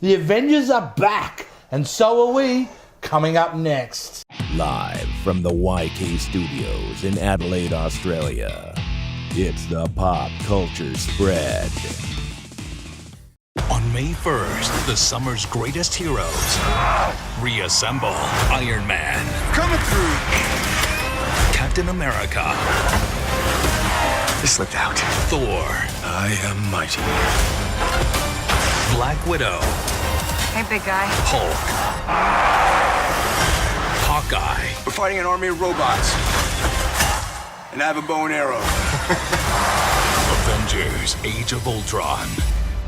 The Avengers are back, and so are we, coming up next. Live from the YK Studios in Adelaide, Australia, it's the Pop Culture Spread. On May 1st, the summer's greatest heroes reassemble. Iron Man. Coming through. Captain America. They slipped out. Thor. I am mighty. Black Widow. Hey, big guy. Hulk. Hawkeye. We're fighting an army of robots. And I have a bow and arrow. Avengers: Age of Ultron.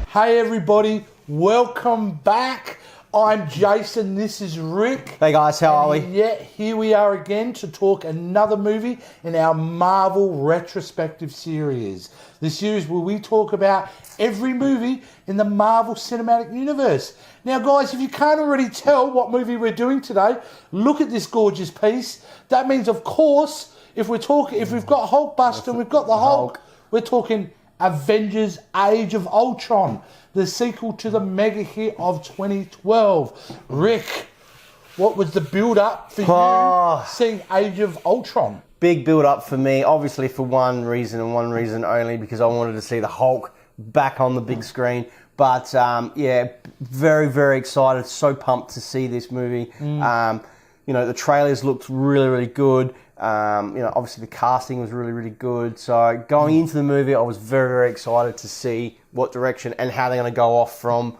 Hey everybody, welcome back. I'm Jason, this is Rick. Hey guys, how are we? Yeah, here we are again to talk another movie in our Marvel Retrospective series. The series where we talk about every movie in the Marvel Cinematic Universe. Now guys, if you can't already tell what movie we're doing today, look at this gorgeous piece. That means, of course, if we've got Hulkbuster and we've got the Hulk, we're talking Avengers: Age of Ultron, the sequel to the mega hit of 2012. Rick, what was the build-up for you seeing Age of Ultron? Big build-up for me, obviously for one reason and one reason only, because I wanted to see the Hulk back on the big screen. But yeah, very, very excited, so pumped to see this movie. The trailers looked really, really good. Obviously the casting was really, really good. So going into the movie, I was very, very excited to see what direction and how they're going to go off from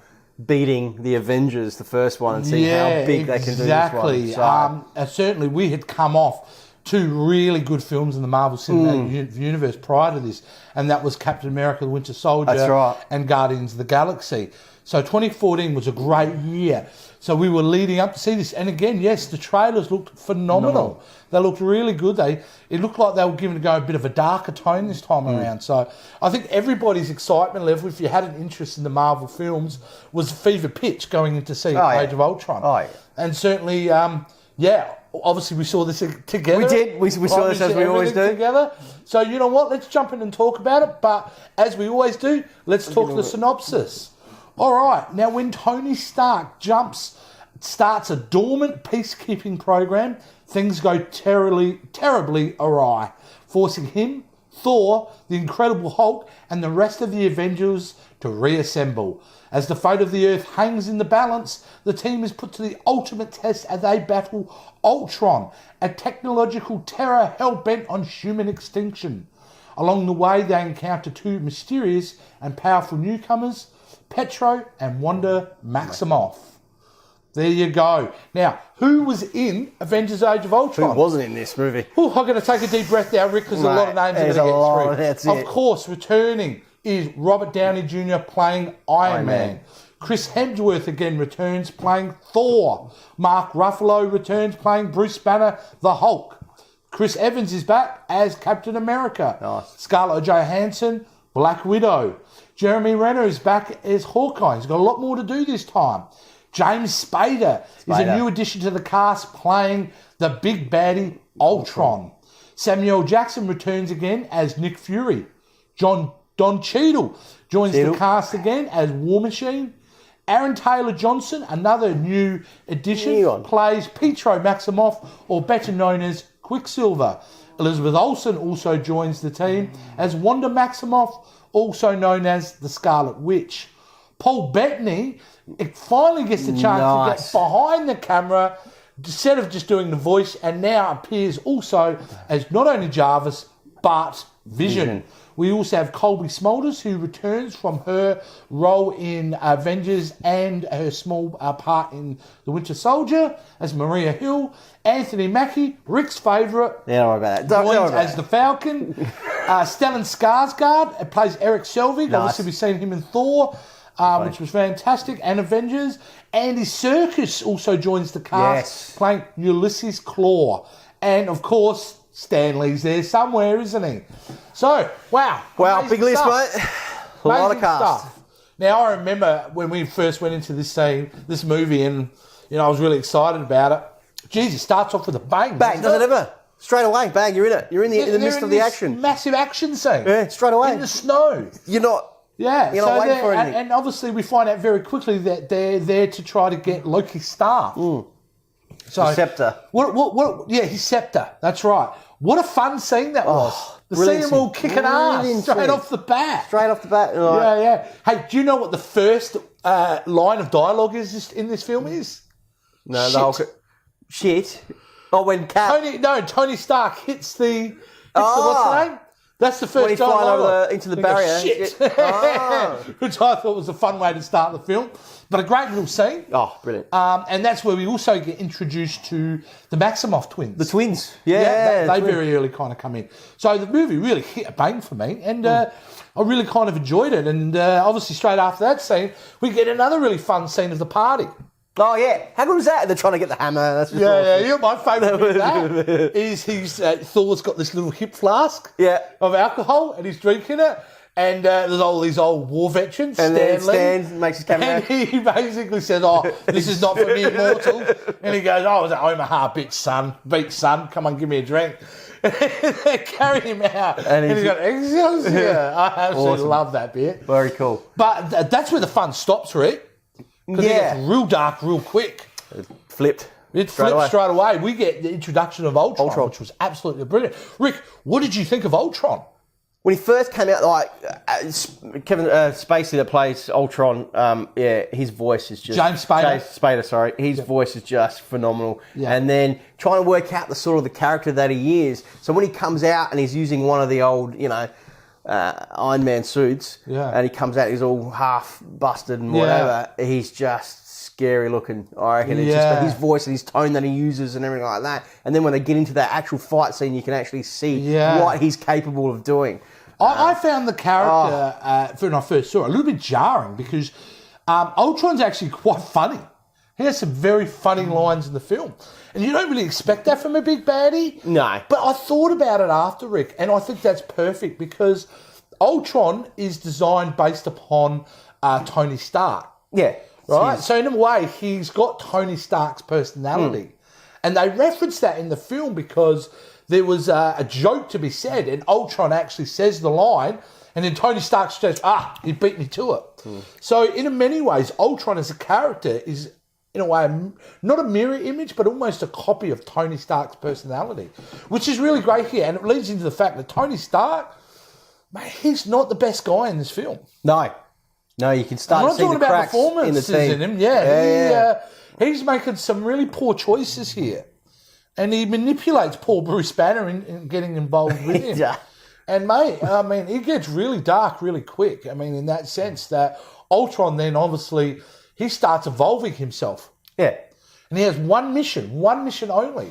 beating the Avengers, the first one, and see how big they can do this one. So, certainly we had come off two really good films in the Marvel Cinematic Universe prior to this, and that was Captain America: The Winter Soldier That's right. and Guardians of the Galaxy. So 2014 was a great year. So we were leading up to see this. And again, yes, the trailers looked phenomenal. They looked really good. It looked like they were giving it a bit of a darker tone this time around. So I think everybody's excitement level, if you had an interest in the Marvel films, was fever pitch going in to see Age of Ultron. Oh, yeah. And certainly, obviously we saw this together. We did. We saw this as we always do. Together. So you know what? Let's jump in and talk about it. But as we always do, let's talk the synopsis. All right. Now, when Tony Stark starts a dormant peacekeeping program, things go terribly awry, forcing him, Thor, the Incredible Hulk, and the rest of the Avengers to reassemble. As the fate of the Earth hangs in the balance, the team is put to the ultimate test as they battle Ultron, a technological terror hell-bent on human extinction. Along the way, they encounter two mysterious and powerful newcomers, Petro and Wanda Maximoff. There you go. Now, who was in Avengers: Age of Ultron? Who wasn't in this movie? I'm going to take a deep breath now, Rick, because a lot of names are going to get through. Of course, returning is Robert Downey Jr. playing Iron Man. Chris Hemsworth again returns playing Thor. Mark Ruffalo returns playing Bruce Banner, the Hulk. Chris Evans is back as Captain America. Nice. Scarlett Johansson, Black Widow. Jeremy Renner is back as Hawkeye. He's got a lot more to do this time. James Spader is a new addition to the cast playing the big baddie Ultron. Samuel Jackson returns again as Nick Fury. Don Cheadle joins the cast again as War Machine. Aaron Taylor Johnson, another new addition, plays Petro Maximoff, or better known as Quicksilver. Elizabeth Olsen also joins the team as Wanda Maximoff, also known as the Scarlet Witch. Paul Bettany finally gets the chance to get behind the camera instead of just doing the voice, and now appears also as not only Jarvis but Vision. We also have Colby Smulders, who returns from her role in Avengers and her small part in The Winter Soldier as Maria Hill. Anthony Mackie, Rick's favourite, joins as the Falcon. Stellan Skarsgård plays Eric Selvig. Obviously, we've seen him in Thor, which was fantastic, and Avengers. Andy Serkis also joins the cast, playing Ulysses Klaue. And, of course, Stan Lee's there somewhere, isn't he? So, wow, big list, mate. A lot of cast. Now, I remember when we first went into this movie, and I was really excited about it. Geez, it starts off with a bang. Bang, doesn't it ever? Straight away, bang, you're in it. You're in the midst of the action. Massive action scene. Yeah, straight away. In the snow. You're not Yeah, You're not waiting for anything. and obviously we find out very quickly that they're there to try to get Loki's staff. Mm. So The scepter. What? Yeah, his scepter. That's right. What a fun scene that was. To see brilliant them all scene. kicking ass Brilliant straight scene. off the bat. Straight off the bat. Like, Yeah. Hey, do you know what the first line of dialogue is in this film is? No, Shit. the whole... Shit. Oh, when Cap... Tony Stark hits the what's the name? That's the first When he's dialogue. flying over into the He goes, barrier. Shit. Oh. Which I thought was a fun way to start the film. But a great little scene. Oh, brilliant. And that's where we also get introduced to the Maximoff twins. The twins. Yeah. they very early kind of come in. So the movie really hit a bang for me, and I really kind of enjoyed it. And obviously, straight after that scene, we get another really fun scene of the party. Oh, yeah. How good was that? They're trying to get the hammer. That's just awesome. Yeah. My favourite bit of that is Thor's got this little hip flask of alcohol, and he's drinking it. And there's all these old war veterans. And then Stanley, Stan makes his camera. and he basically says, "Oh, this is not for me immortals." And he goes, "Oh, it's at Omaha, beach son, come on, give me a drink." They carry him out, and he's got Excelsior. I absolutely love that bit. Very cool. But that's where the fun stops, Rick. Because it gets real dark real quick. Flipped. It flips straight away. We get the introduction of Ultron, which was absolutely brilliant. Rick, what did you think of Ultron? When he first came out, Kevin Spacey that plays Ultron, his voice is just... James Spader. Sorry. His voice is just phenomenal. Yeah. And then trying to work out the character that he is. So when he comes out and he's using one of the old, Iron Man suits, and he comes out, he's all half busted and whatever, he's just scary looking, I reckon. It's just his voice and his tone that he uses and everything like that. And then when they get into that actual fight scene, you can actually see what he's capable of doing. I found the character, when I first saw it, a little bit jarring because Ultron's actually quite funny. He has some very funny lines in the film. And you don't really expect that from a big baddie. No. But I thought about it after, Rick, and I think that's perfect because Ultron is designed based upon Tony Stark. Yeah. Right? So in a way, he's got Tony Stark's personality. And they reference that in the film because there was a joke to be said, and Ultron actually says the line, and then Tony Stark says, he beat me to it. So in many ways, Ultron as a character is, in a way, not a mirror image, but almost a copy of Tony Stark's personality, which is really great here. And it leads into the fact that Tony Stark, mate, he's not the best guy in this film. No, you can start to see the cracks in the team. In him. He's making some really poor choices here. And he manipulates poor Bruce Banner in getting involved with him. And, mate, I mean, it gets really dark really quick. I mean, in that sense that Ultron then, obviously, he starts evolving himself. Yeah. And he has one mission only,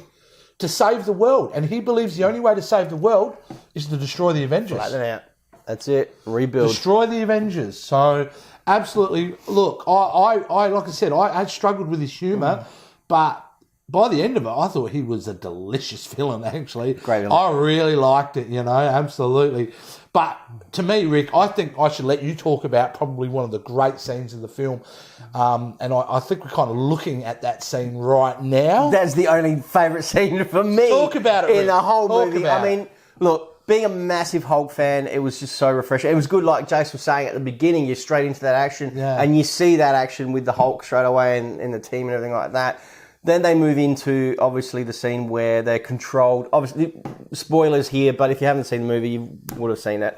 to save the world. And he believes the only way to save the world is to destroy the Avengers. Flatten out. That's it. Rebuild. Destroy the Avengers. So, absolutely, look, I like I said, I struggled with his humour, but by the end of it, I thought he was a delicious villain, actually. Great villain. I really liked it, absolutely. But to me, Rick, I think I should let you talk about probably one of the great scenes of the film. And I think we're kind of looking at that scene right now. That's the only favourite scene for me. Talk about it, Rick. In the whole movie. About I mean, look, being a massive Hulk fan, it was just so refreshing. It was good, like Jace was saying at the beginning, you're straight into that action. Yeah. And you see that action with the Hulk straight away and the team and everything like that. Then they move into, obviously, the scene where they're controlled. Obviously, spoilers here, but if you haven't seen the movie, you would have seen it.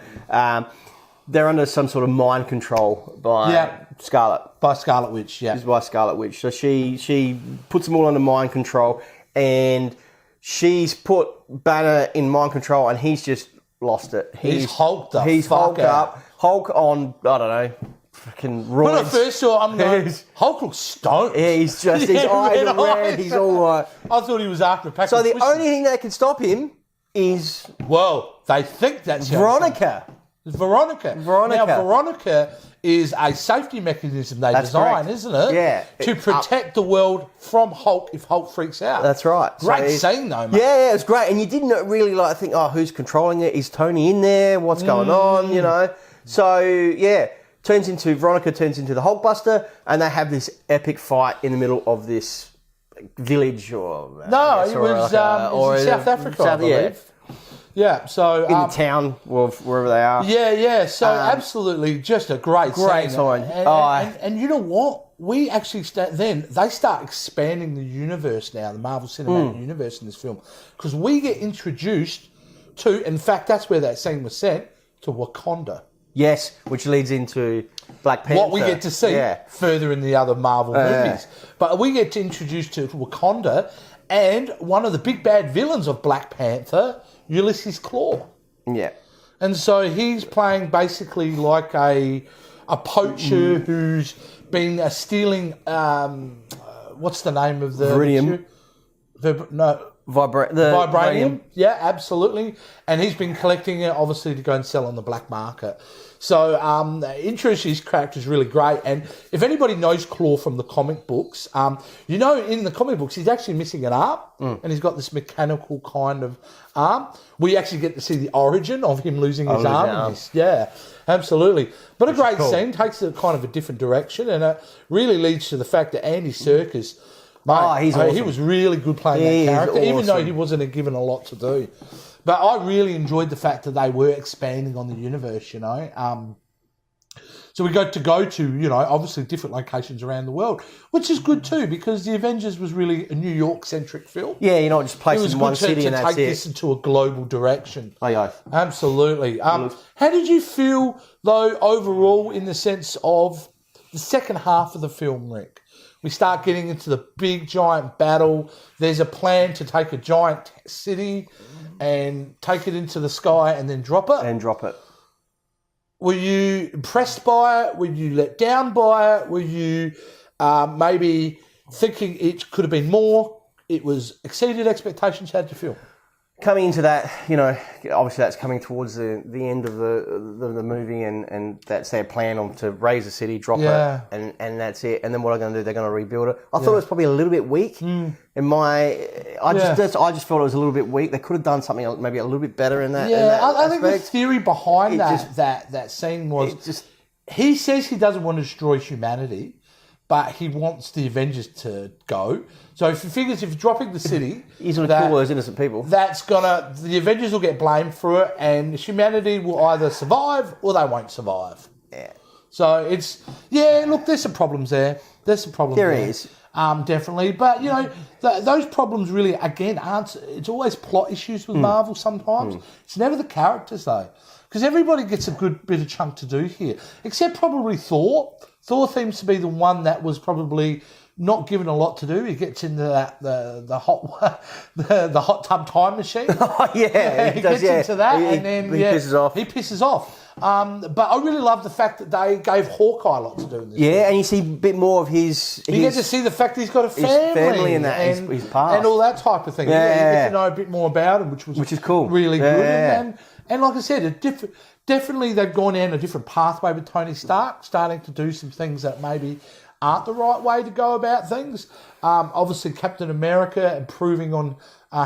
They're under some sort of mind control by Scarlet. By Scarlet Witch, This is by Scarlet Witch. So she puts them all under mind control, and she's put Banner in mind control, and he's just lost it. He's hulked up. He's hulked up. Hulk on, I don't know, fucking roids. When I first saw him, I'm going, Hulk looks stoned. Yeah, he's just, his eyes are red, he's all like... I thought he was after a pack So of the twisties. only thing that can stop him is... Well, they think that's... Veronica. Veronica. Now, Veronica is a safety mechanism they design, isn't it? Yeah. To protect the world from Hulk if Hulk freaks out. That's right. Great scene, though, mate. Yeah, it was great. And you didn't really think, who's controlling it? Is Tony in there? What's going on, So, Veronica turns into the Hulkbuster, and they have this epic fight in the middle of this village or... No, it was South Africa, I believe. Yeah, so... In the town, or wherever they are. Yeah. So absolutely just a great scene. sign. And you know what? We actually they start expanding the universe now, the Marvel Cinematic Universe in this film. Because we get introduced to, in fact, that's where that scene was set, to Wakanda. Yes, which leads into Black Panther. What we get to see further in the other Marvel movies. But we get to introduce to Wakanda and one of the big bad villains of Black Panther, Ulysses Claw. Yeah. And so he's playing basically like a poacher who's been stealing, what's the name of the... Iridium. Vibranium. Yeah, absolutely. And he's been collecting it, obviously, to go and sell on the black market. So, introduce his character is really great. And if anybody knows Claw from the comic books, you know, in the comic books, he's actually missing an arm, and he's got this mechanical kind of arm. We actually get to see the origin of him losing his arm. Yeah, absolutely. But a great scene, takes it kind of a different direction, and it really leads to the fact that Andy Serkis, he's awesome. He was really good playing that character, even though he wasn't given a lot to do. But I really enjoyed the fact that they were expanding on the universe, you know. So we got to go to, you know, obviously different locations around the world, which is good too, because the Avengers was really a New York-centric film. Yeah, you're not just placed in one city and that's it. It was good to take this into a global direction. Oh, yeah. Absolutely. How did you feel, though, overall, in the sense of the second half of the film, Rick? We start getting into the big, giant battle. There's a plan to take a giant city and take it into the sky and then drop it. Were you impressed by it? Were you let down by it? Were you maybe thinking it could have been more? It was exceeded expectations. How did you feel? Coming into that, you know, obviously that's coming towards the end of the movie, and that's their plan to raise the city, drop it, and that's it. And then what are they going to do? They're going to rebuild it. I thought it was probably a little bit weak. I just felt it was a little bit weak. They could have done something maybe a little bit better in that. I think the theory behind that scene was he says he doesn't want to destroy humanity, but he wants the Avengers to go. So if he figures if dropping the city, he's going to kill all those innocent people. The Avengers will get blamed for it, and humanity will either survive or they won't survive. Yeah. So look, there's some problems there. There is. Definitely. But, you know, those problems really, again, it's always plot issues with Marvel sometimes. It's never the characters, though. Because everybody gets a good bit of chunk to do here. Except probably Thor. Thor seems to be the one that was probably not given a lot to do. He gets into the hot tub time machine. Oh, yeah. He gets into that, and then he pisses off. He pisses off. But I really love the fact that they gave Hawkeye a lot to do in this film. And you see a bit more of his... You get to see the fact that he's got a family in that, his past. And all that type of thing. You get to know a bit more about him, which is cool. Really good. And like I said, definitely they've gone down a different pathway with Tony Stark, starting to do some things that maybe aren't the right way to go about things. Obviously, Captain America improving on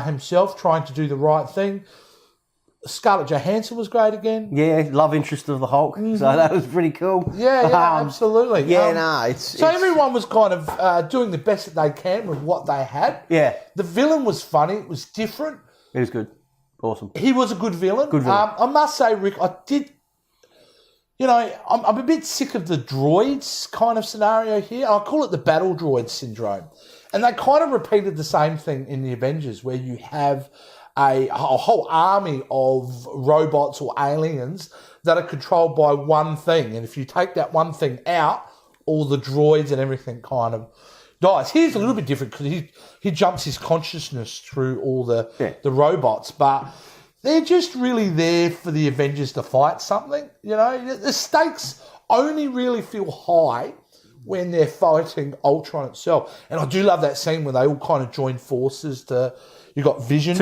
himself, trying to do the right thing. Scarlett Johansson was great again. Yeah, love interest of the Hulk. So that was pretty cool. Yeah, absolutely. So everyone was kind of doing the best that they can with what they had. Yeah. The villain was funny. It was different. It was good. Awesome. He was a good villain. I must say, Rick, I'm a bit sick of the droids kind of scenario here. I call it the battle droid syndrome. And they kind of repeated the same thing in the Avengers, where you have a whole army of robots or aliens that are controlled by one thing. And if you take that one thing out, all the droids and everything kind of dies. He's a little bit different because he jumps his consciousness through all the robots. But they're just really there for the Avengers to fight something. You know, the stakes only really feel high when they're fighting Ultron itself. And I do love that scene where they all kind of join forces to... You got Vision.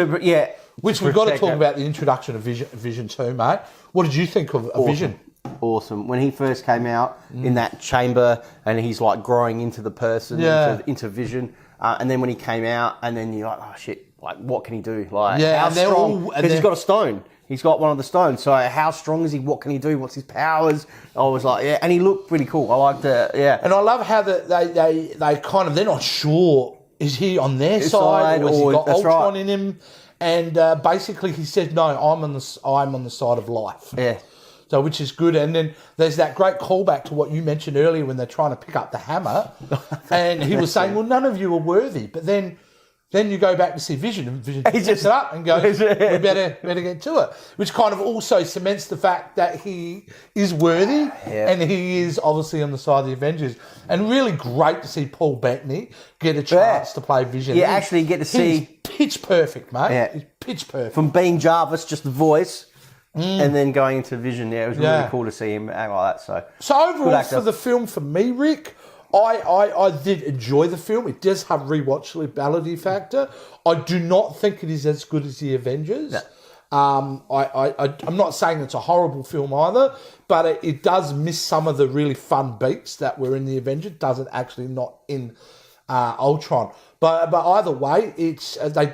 Which we've got to talk about the introduction of Vision too, mate. What did you think of Vision? Awesome. When he first came out in that chamber and he's like growing into the person, into Vision. And then when he came out and then you're like, oh shit, like what can he do? Like how strong? Because he's got a stone. He's got one of the stones. So how strong is he? What can he do? What's his powers? I was like, and he looked pretty cool. I liked it, And I love how they kind of, they're not sure, is he on their side or has he got Ultron in him? And basically he said, no, I'm on the side of life. Yeah. So, which is good. And then there's that great callback to what you mentioned earlier when they're trying to pick up the hammer. And he was saying, well, none of you are worthy. But then you go back to see Vision, and Vision picks it up and goes, we better get to it. Which kind of also cements the fact that he is worthy and he is obviously on the side of the Avengers. And really great to see Paul Bettany get a chance to play Vision. Yeah, actually get to see... He's pitch perfect, mate. Yeah. He's pitch perfect. From being Jarvis, just the voice, and then going into Vision. Yeah, it was really cool to see him act like that. So overall, for the film, for me, Rick, I did enjoy the film. It does have rewatchability factor. I do not think it is as good as the Avengers. No. I'm not saying it's a horrible film either, but it does miss some of the really fun beats that were in the Avengers. Doesn't actually not in Ultron. But either way, it's they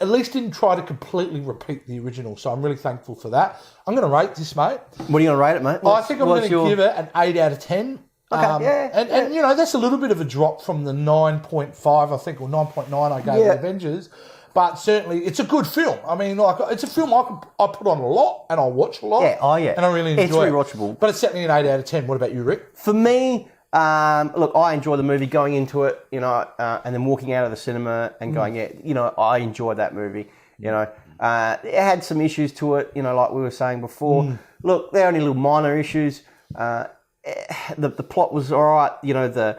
at least didn't try to completely repeat the original. So I'm really thankful for that. I'm going to rate this, mate. What are you going to rate it, mate? I think I'm going to give it an 8 out of 10. Okay, And you know, that's a little bit of a drop from the 9.5, I think, or 9.9 I gave the Avengers. But certainly, it's a good film. I mean, like, it's a film I put on a lot and I watch a lot. Yeah, And I really enjoy it. It's rewatchable. But it's certainly an 8 out of 10. What about you, Rick? For me, look, I enjoy the movie going into it, you know, and then walking out of the cinema and going, I enjoyed that movie, you know. It had some issues to it, you know, like we were saying before. Look, they're only little minor issues. The plot was all right, you know, the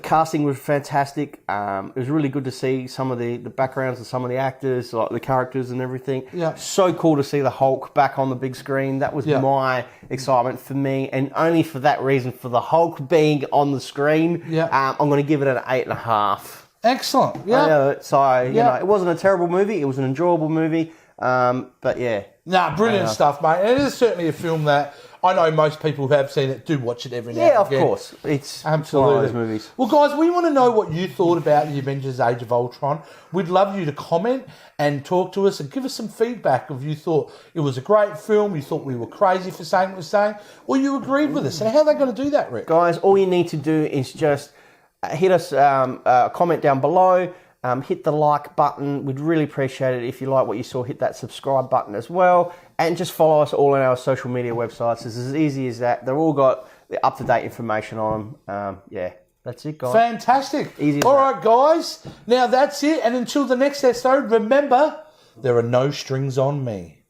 casting was fantastic. It was really good to see some of the backgrounds of some of the actors, like the characters and everything. Yeah. So cool to see the Hulk back on the big screen. That was my excitement for me. And only for that reason, for the Hulk being on the screen, I'm going to give it an 8.5. Excellent. Yeah. So, you know, it wasn't a terrible movie. It was an enjoyable movie. But yeah. Nah, brilliant stuff, mate. And it is certainly a film that I know most people who have seen it do watch it every now and again. Yeah, of course. It's absolutely one of those movies. Well, guys, we want to know what you thought about the Avengers Age of Ultron. We'd love you to comment and talk to us and give us some feedback if you thought it was a great film, you thought we were crazy for saying what we're saying, or you agreed with us. And how are they going to do that, Rick? Guys, all you need to do is just hit us a comment down below. Hit the like button. We'd really appreciate it. If you like what you saw, hit that subscribe button as well. And just follow us all on our social media websites. It's as easy as that. They've all got the up-to-date information on them. That's it, guys. Fantastic. Easy as all that. right, guys. Now that's it. And until the next episode, remember, there are no strings on me.